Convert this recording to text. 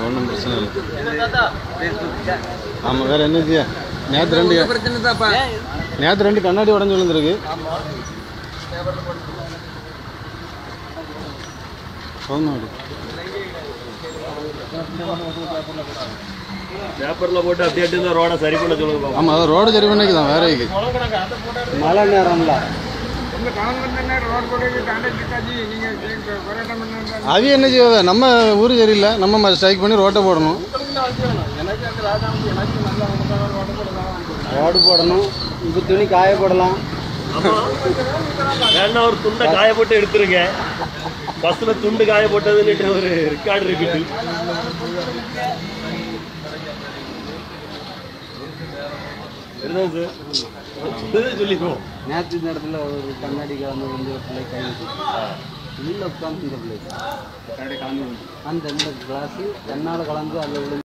ஒன்றும் பிரச்சனை இல்லை. ஆமாம், வேறு என்ன செய்ய? நேற்று ரெண்டு கண்ணாடி உடஞ்சி விழுந்துருக்கு. பேப்பரில் போட்டு அப்படியே ரோடை சரி பண்ண சொல்லுங்க. ஆமாம், அதான் ரோடு சரி பண்ணிக்கு தான், வேற மழை நேரம்ல அது என்ன செய்வாங்க? நம்ம ஊர் சரியில்லை, நம்ம ஸ்ட்ரைக் பண்ணி ரோட்டை போடணும். ரோடு போடணும், இப்போ துணி காய போடலாம். வேணா ஒரு துண்டை காய போட்டு எடுத்துருங்க. பஸ்ல துண்டு காய போட்டதுன்னு ஒரு ரெக்கார்டு இருக்குது. சொல்லிப்போம். நேற்று இந்த இடத்துல ஒரு கண்ணாடி கலந்து வந்து ஒரு பிள்ளை கை உள்ள உட்காந்து இந்த பிள்ளை கண்ணாடி கலந்து அந்த கிளாஸு தன்னால் கலந்து அதில்